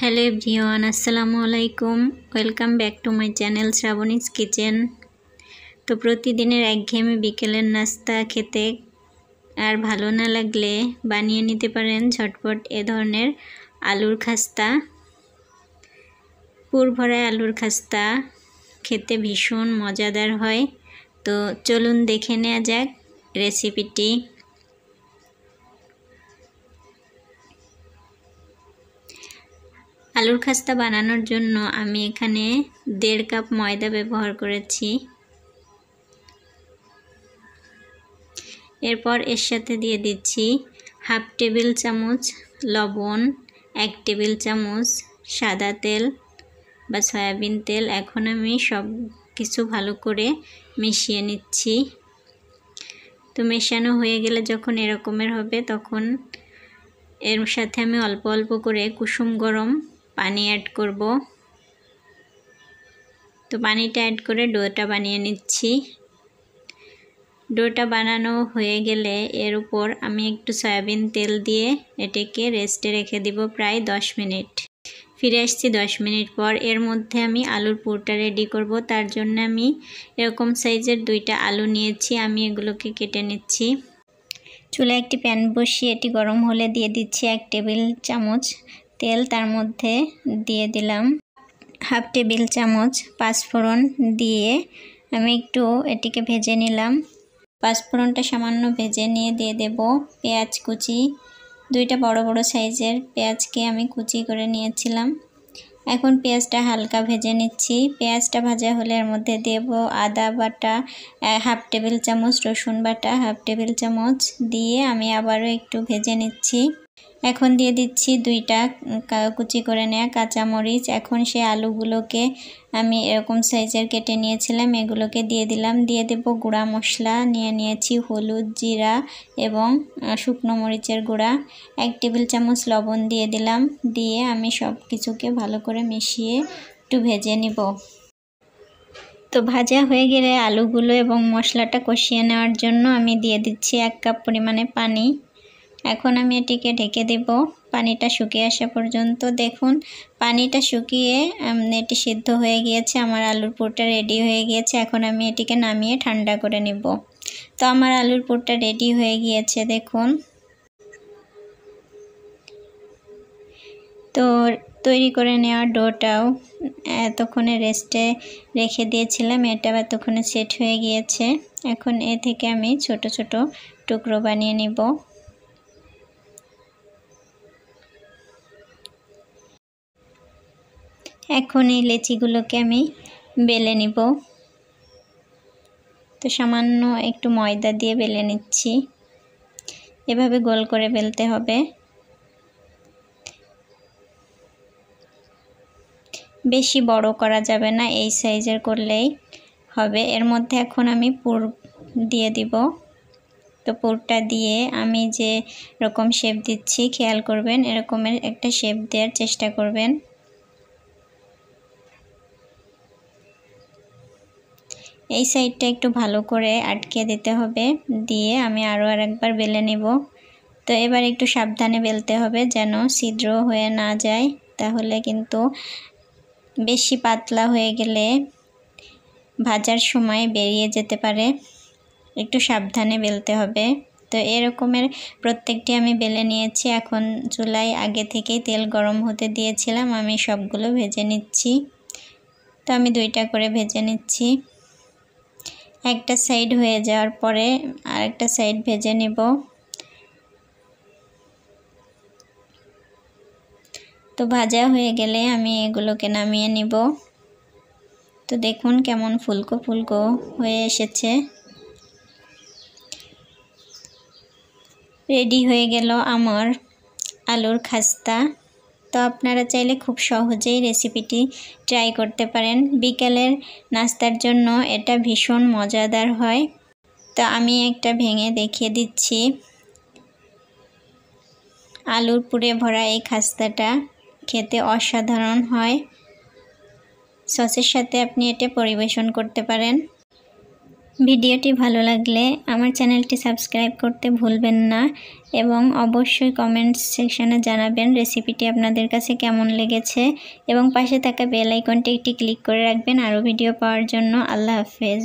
Hello everyone अस्सलामु आलाइकुम welcome back to my channel Shravani's kitchen. तो प्रतिदिনের একঘেয়েমি বিকেলের নাস্তা খেতে আর ভালো না লাগলে বানিয়ে নিতে পারেন ঝটপট এ ধরনের আলুর খাস্তা। পুর ভরা আলুর খাস্তা খেতে ভীষণ মজাদার হয়। তো চলুন দেখে নেওয়া যাক রেসিপিটি। आलूर खास्ता बानानोर जोन्नो आमी एखाने 1.5 कप मयदा व्यवहार करेছি। एरपर एर साथे दिए दिচ্ছি हाफ टेबिल चामच लवण, 1 टेबिल चामच सादा तेल बा सयाबिन तेल। एखन आमी सब किछु भालो करे मिशिए निচ্ছি। तो मेशानो हये गेले जखन एरकमेर होबे तखन एर साथे आमी अल्प अल्प करे कुसुम गरम पानी ऐड करब। तो पानीटा ऐड करे डोटा बानिए निচ্ছি। डोटा बानानो हये गेले एर ऊपर आमी एकटू सयाबिन तेल दिए एटाके रेस्टे रेखे देब प्राय 10 मिनट। फिरे आसছি 10 मिनट पर। एर मध्य आमी आलुर पुरटा रेडी करब। तार जन्य आमी एरकम साइजेर 2टा आलू निয়েছি। आमी एगुलोके केटे निচ্ছি। चूलाय एकटी पैन बसिए एटी गरम होले दिए दिচ্ছি 1 टेबिल चामच तेल। तार मध्य दिए दिलाम हाफ टेबिल चामच पाँचफोड़न दिए आमी एकटू एटिके भेजे निलाम। पाँचफोड़नटा सामान्य भेजे निये दिए देब पेঁয়াজ कुचि। 2टा बड़ बड़ साइजेर पेঁয়াজকে आमी कुचि करे निয়েছিলাম। এখন পেঁয়াজটা হালকা ভেজে নিচ্ছি। পেঁয়াজটা ভাজা হলে এর মধ্যে দেব আদা বাটা হাফ টেবিল চামচ, রসুন বাটা হাফ টেবিল চামচ দিয়ে আমি আবারও একটু ভেজে নিচ্ছি। এখন দিয়ে দিচ্ছি 2টা কুচি করে নেওয়া কাঁচা মরিচ। এখন সেই আলুগুলোকে আমি এরকম সাইজের কেটে নিয়েছিলাম এগুলোকে দিয়ে দিলাম। দিয়ে দেব গুঁড়া মশলা নিয়েছি হলুদ, জিরা এবং শুকনো মরিচের গুঁড়া। 1 টেবিল চামচ লবণ দিয়ে দিলাম। দিয়ে আমি সব কিছুকে ভালো করে মিশিয়ে একটু ভেজে নিব। তো ভাজা হয়ে গেলে আলুগুলো এবং মশলাটা কষিয়ে নেওয়ার জন্য আমি দিয়ে দিচ্ছি 1 কাপ পরিমাণে পানি। এখন আমি এটিকে ঢেকে দেব পানিটা শুকিয়ে আসা পর্যন্ত। দেখুন পানিটা শুকিয়ে এটি সিদ্ধ হয়ে গিয়েছে। আমার আলুর পুরটা রেডি হয়ে গিয়েছে। এখন আমি এটিকে নামিয়ে ঠান্ডা করে নেব। তো আমার আলুর পুরটা রেডি হয়ে গিয়েছে দেখুন। তো তৈরি করে নেওয়া ডোটাও এতক্ষণে রেস্টে রেখে দিয়েছিলাম। এটা এতক্ষণে সেট হয়ে গিয়েছে। এখন এ থেকে আমি ছোট ছোট টুকরো বানিয়ে নিব। এখন এই লেচিগুলোকে আমি বেলে নিব। তো সামান্য একটু ময়দা দিয়ে বেলে নিচ্ছি। এভাবে গোল করে বেলতে হবে। বেশি বড় করা যাবে না, এই সাইজের করলেই হবে। এর মধ্যে এখন আমি পুর দিয়ে দিব। তো পুরটা দিয়ে আমি যে রকম শেপ দিচ্ছি খেয়াল করবেন এরকমের একটা শেপ দেওয়ার চেষ্টা করবেন। এই সাইডটা একটু ভালো করে আটকে দিতে হবে। দিয়ে আমি আরও আরেকবার বেলে নেব। তো এবার একটু সাবধানে বেলতে হবে যেন ছিদ্র হয়ে না যায়, তাহলে কিন্তু বেশি পাতলা হয়ে গেলে ভাজার সময় বেরিয়ে যেতে পারে। একটু সাবধানে বেলতে হবে। তো এরকমের প্রত্যেকটি আমি বেলে নিয়েছি। এখন চুলায় আগে থেকেই তেল গরম হতে দিয়েছিলাম। আমি সবগুলো ভেজে নিচ্ছি। তো আমি 2টা করে ভেজে নিচ্ছি। একটা সাইড হয়ে যাওয়ার পরে আরেকটা সাইড ভেজে নেব। তো ভাজা হয়ে গেলে আমি এগুলোকে নামিয়ে নিব। তো দেখুন কেমন ফুলকো ফুলকো হয়ে এসেছে। রেডি হয়ে গেল আমার আলুর খাস্তা। তো আপনারা চাইলে খুব সহজেই রেসিপিটি ট্রাই করতে পারেন। বিকেলের নাস্তার জন্য এটা ভীষণ মজাদার হয়। তো আমি একটা ভেঙে দেখিয়ে দিচ্ছি। আলুর পুরে ভরা এই খাস্তাটা খেতে অসাধারণ হয়। সসের সাথে আপনি এটা পরিবেশন করতে পারেন। ভিডিওটি ভালো লাগলে আমার চ্যানেলটি সাবস্ক্রাইব করতে ভুলবেন না এবং অবশ্যই কমেন্টস সেকশনে জানাবেন রেসিপিটি আপনাদের কাছে কেমন লেগেছে এবং পাশে থাকা বেল আইকনটি একটি ক্লিক করে রাখবেন আরও ভিডিও পাওয়ার জন্য। আল্লাহ হাফেজ।